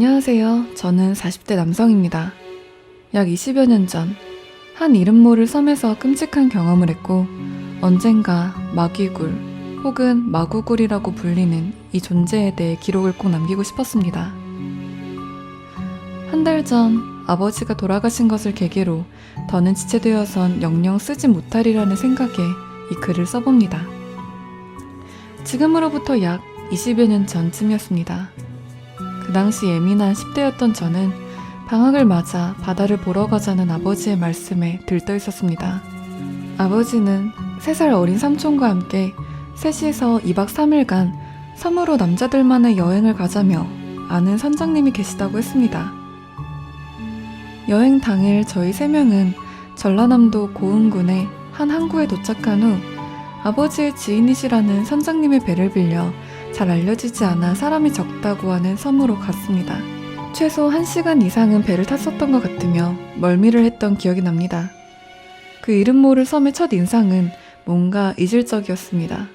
안녕하세요. 저는 40대 남성입니다. 약 20여 년 전, 한 이름 모를 섬에서 끔찍한 경험을 했고, 언젠가 마귀굴 혹은 마구굴이라고 불리는 이 존재에 대해 기록을 꼭 남기고 싶었습니다. 한 달 전 아버지가 돌아가신 것을 계기로 더는 지체되어선 영영 쓰지 못하리라는 생각에 이 글을 써봅니다. 지금으로부터 약 20여 년 전쯤이었습니다. 그 당시 예민한 10대였던 저는 방학을 맞아 바다를 보러 가자는 아버지의 말씀에 들떠 있었습니다. 아버지는 3살 어린 삼촌과 함께 셋이서 2박 3일간 섬으로 남자들만의 여행을 가자며 아는 선장님이 계시다고 했습니다. 여행 당일 저희 3명은 전라남도 고흥군의 한 항구에 도착한 후 아버지의 지인이시라는 선장님의 배를 빌려 잘 알려지지 않아 사람이 적다고 하는 섬으로 갔습니다. 최소 1시간 이상은 배를 탔었던 것 같으며 멀미를 했던 기억이 납니다. 그 이름 모를 섬의 첫 인상은 뭔가 이질적이었습니다.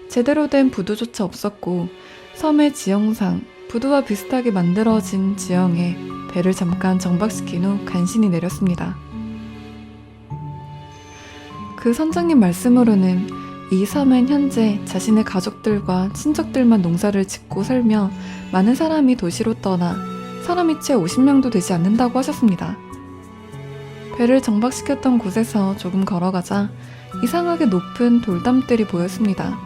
제대로 된 부두조차 없었고 섬의 지형상 부두와 비슷하게 만들어진 지형에 배를 잠깐 정박시킨 후 간신히 내렸습니다. 그 선장님 말씀으로는 이 섬엔 현재 자신의 가족들과 친척들만 농사를 짓고 살며 많은 사람이 도시로 떠나 사람이 채 50명도 되지 않는다고 하셨습니다. 배를 정박시켰던 곳에서 조금 걸어가자 이상하게 높은 돌담들이 보였습니다.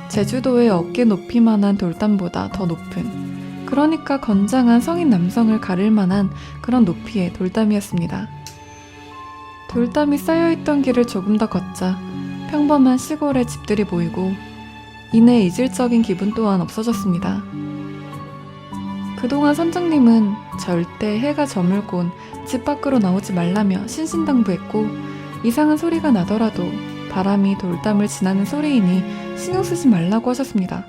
제주도의 어깨 높이만한 돌담보다 더 높은, 그러니까 건장한 성인 남성을 가릴 만한 그런 높이의 돌담이었습니다. 돌담이 쌓여있던 길을 조금 더 걷자 평범한 시골의 집들이 보이고 이내 이질적인 기분 또한 없어졌습니다. 그동안 선장님은 절대 해가 저물곤 집 밖으로 나오지 말라며 신신당부했고, 이상한 소리가 나더라도 바람이 돌담을 지나는 소리이니 신경 쓰지 말라고 하셨습니다.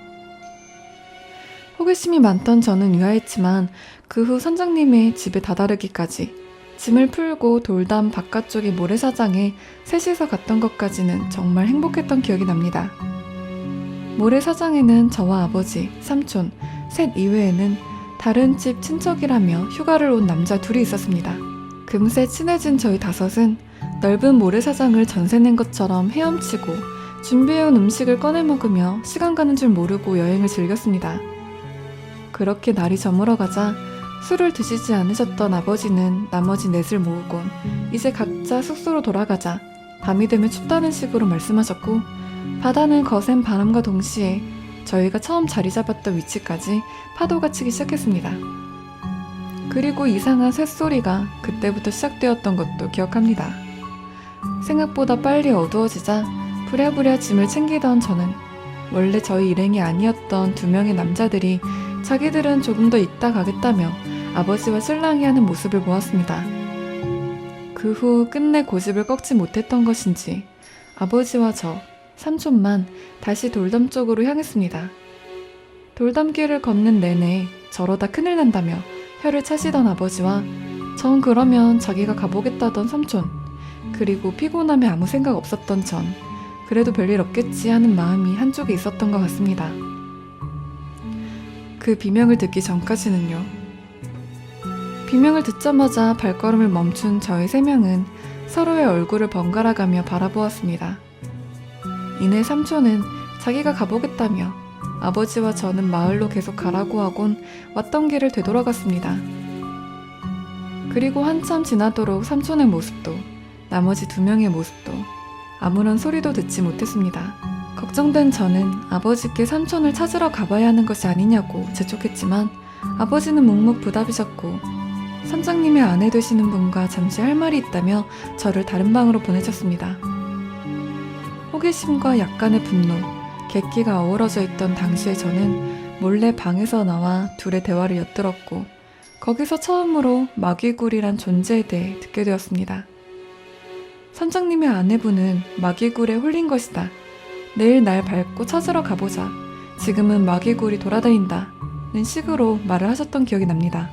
호기심이 많던 저는 유아했지만 그 후 선장님의 집에 다다르기까지 짐을 풀고 돌담 바깥쪽의 모래사장에 셋이서 갔던 것까지는 정말 행복했던 기억이 납니다. 모래사장에는 저와 아버지, 삼촌, 셋 이외에는 다른 집 친척이라며 휴가를 온 남자 둘이 있었습니다. 금세 친해진 저희 5은 넓은 모래사장을 전세낸 것처럼 헤엄치고 준비해온 음식을 꺼내 먹으며 시간 가는 줄 모르고 여행을 즐겼습니다. 그렇게 날이 저물어가자 술을 드시지 않으셨던 아버지는 나머지 넷을 모으곤 이제 각자 숙소로 돌아가자 밤이 되면 춥다는 식으로 말씀하셨고, 바다는 거센 바람과 동시에 저희가 처음 자리 잡았던 위치까지 파도가 치기 시작했습니다. 그리고 이상한 쇳소리가 그때부터 시작되었던 것도 기억합니다. 생각보다 빨리 어두워지자 부랴부랴 짐을 챙기던 저는 원래 저희 일행이 아니었던 2명의 남자들이 자기들은 조금 더 있다 가겠다며 아버지와 실랑이 하는 모습을 보았습니다. 그 후 끝내 고집을 꺾지 못했던 것인지 아버지와 저, 삼촌만 다시 돌담 쪽으로 향했습니다. 돌담길을 걷는 내내 저러다 큰일 난다며 혀를 차시던 아버지와 전 그러면 자기가 가보겠다던 삼촌, 그리고 피곤함에 아무 생각 없었던 전, 그래도 별일 없겠지 하는 마음이 한쪽에 있었던 것 같습니다. 그 비명을 듣기 전까지는요. 비명을 듣자마자 발걸음을 멈춘 저희 3명은 서로의 얼굴을 번갈아가며 바라보았습니다. 이내 삼촌은 자기가 가보겠다며 아버지와 저는 마을로 계속 가라고 하곤 왔던 길을 되돌아갔습니다. 그리고 한참 지나도록 삼촌의 모습도 나머지 2명의 모습도 아무런 소리도 듣지 못했습니다. 걱정된 저는 아버지께 삼촌을 찾으러 가봐야 하는 것이 아니냐고 재촉했지만 아버지는 묵묵부답이셨고 선장님의 아내 되시는 분과 잠시 할 말이 있다며 저를 다른 방으로 보내셨습니다. 호기심과 약간의 분노, 객기가 어우러져 있던 당시에 저는 몰래 방에서 나와 둘의 대화를 엿들었고 거기서 처음으로 마귀굴이란 존재에 대해 듣게 되었습니다. 선장님의 아내분은 마귀굴에 홀린 것이다. 내일 날 밟고 찾으러 가보자. 지금은 마귀굴이 돌아다닌다는 식으로 말을 하셨던 기억이 납니다.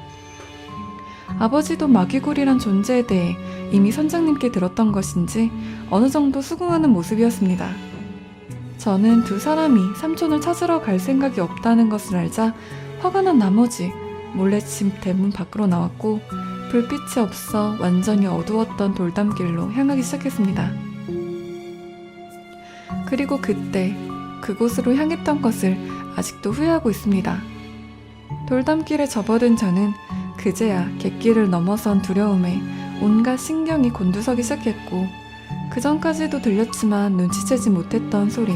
아버지도 마귀굴이란 존재에 대해 이미 선장님께 들었던 것인지 어느 정도 수긍하는 모습이었습니다. 저는 두 사람이 삼촌을 찾으러 갈 생각이 없다는 것을 알자 화가 난 나머지 몰래 집 대문 밖으로 나왔고 불빛이 없어 완전히 어두웠던 돌담길로 향하기 시작했습니다. 그리고 그때 그곳으로 향했던 것을 아직도 후회하고 있습니다. 돌담길에 접어든 저는 그제야 갯길을 넘어선 두려움에 온갖 신경이 곤두서기 시작했고 그전까지도 들렸지만 눈치채지 못했던 소리,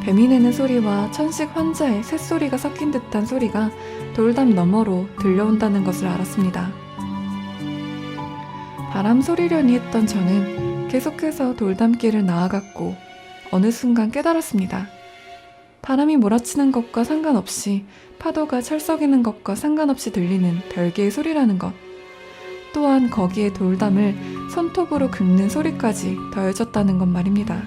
뱀이 내는 소리와 천식 환자의 쇳소리가 섞인 듯한 소리가 돌담 너머로 들려온다는 것을 알았습니다. 바람 소리려니 했던 저는 계속해서 돌담길을 나아갔고 어느 순간 깨달았습니다. 바람이 몰아치는 것과 상관없이 파도가 철썩이는 것과 상관없이 들리는 별개의 소리라는 것. 또한 거기에 돌담을 손톱으로 긁는 소리까지 더해졌다는 것 말입니다.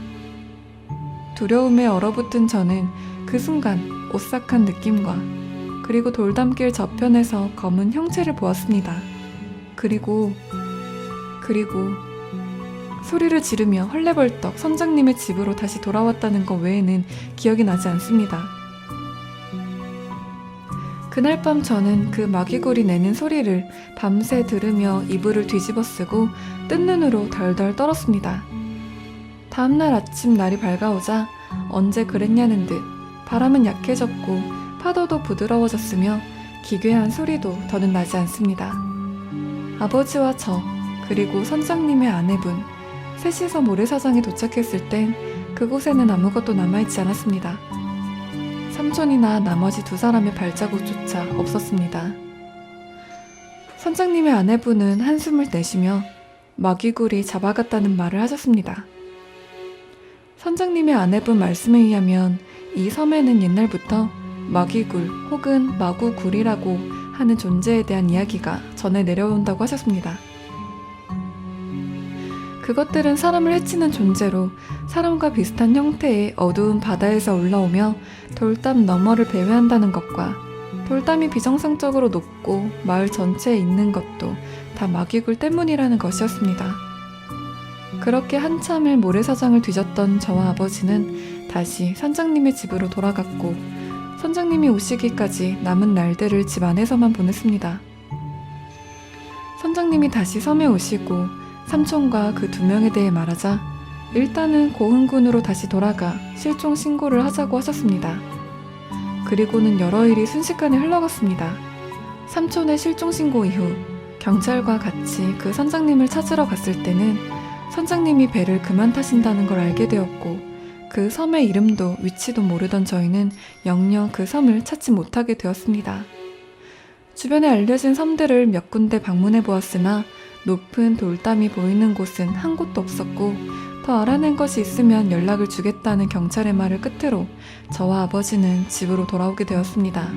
두려움에 얼어붙은 저는 그 순간 오싹한 느낌과 그리고 돌담길 저편에서 검은 형체를 보았습니다. 그리고 소리를 지르며 헐레벌떡 선장님의 집으로 다시 돌아왔다는 것 외에는 기억이 나지 않습니다. 그날 밤 저는 그 마귀굴이 내는 소리를 밤새 들으며 이불을 뒤집어 쓰고 뜬 눈으로 덜덜 떨었습니다. 다음날 아침 날이 밝아오자 언제 그랬냐는 듯 바람은 약해졌고 파도도 부드러워졌으며 기괴한 소리도 더는 나지 않습니다. 아버지와 저 그리고 선장님의 아내분 셋이서 모래사장에 도착했을 땐 그곳에는 아무것도 남아있지 않았습니다. 삼촌이나 나머지 두 사람의 발자국조차 없었습니다. 선장님의 아내분은 한숨을 내쉬며 마귀굴이 잡아갔다는 말을 하셨습니다. 선장님의 아내분 말씀에 의하면 이 섬에는 옛날부터 마귀굴 혹은 마구굴이라고 하는 존재에 대한 이야기가 전해 내려온다고 하셨습니다. 그것들은 사람을 해치는 존재로 사람과 비슷한 형태의 어두운 바다에서 올라오며 돌담 너머를 배회한다는 것과 돌담이 비정상적으로 높고 마을 전체에 있는 것도 다 마귀굴 때문이라는 것이었습니다. 그렇게 한참을 모래사장을 뒤졌던 저와 아버지는 다시 선장님의 집으로 돌아갔고 선장님이 오시기까지 남은 날들을 집 안에서만 보냈습니다. 선장님이 다시 섬에 오시고 삼촌과 그 두 명에 대해 말하자 일단은 고흥군으로 다시 돌아가 실종 신고를 하자고 하셨습니다. 그리고는 여러 일이 순식간에 흘러갔습니다. 삼촌의 실종 신고 이후 경찰과 같이 그 선장님을 찾으러 갔을 때는 선장님이 배를 그만 타신다는 걸 알게 되었고 그 섬의 이름도 위치도 모르던 저희는 영영 그 섬을 찾지 못하게 되었습니다. 주변에 알려진 섬들을 몇 군데 방문해 보았으나 높은 돌담이 보이는 곳은 한 곳도 없었고 더 알아낸 것이 있으면 연락을 주겠다는 경찰의 말을 끝으로 저와 아버지는 집으로 돌아오게 되었습니다.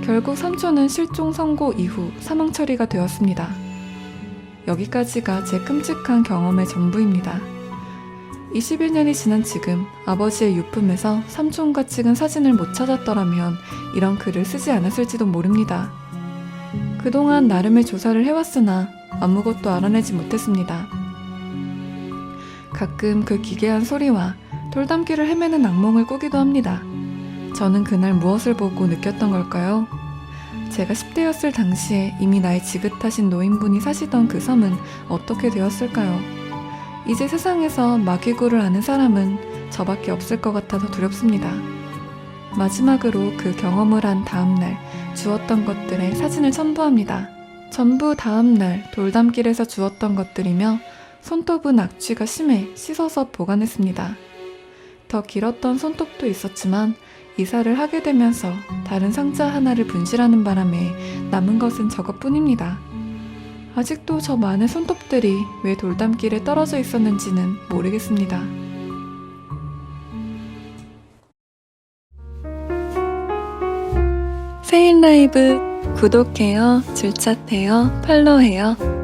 결국 삼촌은 실종 선고 이후 사망 처리가 되었습니다. 여기까지가 제 끔찍한 경험의 전부입니다. 21년이 지난 지금 아버지의 유품에서 삼촌과 찍은 사진을 못 찾았더라면 이런 글을 쓰지 않았을지도 모릅니다. 그동안 나름의 조사를 해왔으나 아무것도 알아내지 못했습니다. 가끔 그 기괴한 소리와 돌담길을 헤매는 악몽을 꾸기도 합니다. 저는 그날 무엇을 보고 느꼈던 걸까요? 제가 10대였을 당시에 이미 나이 지긋하신 노인분이 사시던 그 섬은 어떻게 되었을까요? 이제 세상에서 마귀굴을 아는 사람은 저밖에 없을 것 같아서 두렵습니다. 마지막으로 그 경험을 한 다음날 주웠던 것들의 사진을 첨부합니다. 전부 다음날 돌담길에서 주웠던 것들이며 손톱은 악취가 심해 씻어서 보관했습니다. 더 길었던 손톱도 있었지만 이사를 하게 되면서 다른 상자 하나를 분실하는 바람에 남은 것은 저것뿐입니다. 아직도 저 많은 손톱들이 왜 돌담길에 떨어져 있었는지는 모르겠습니다. 세인라이브 구독해요, 줄차해요, 팔로우해요.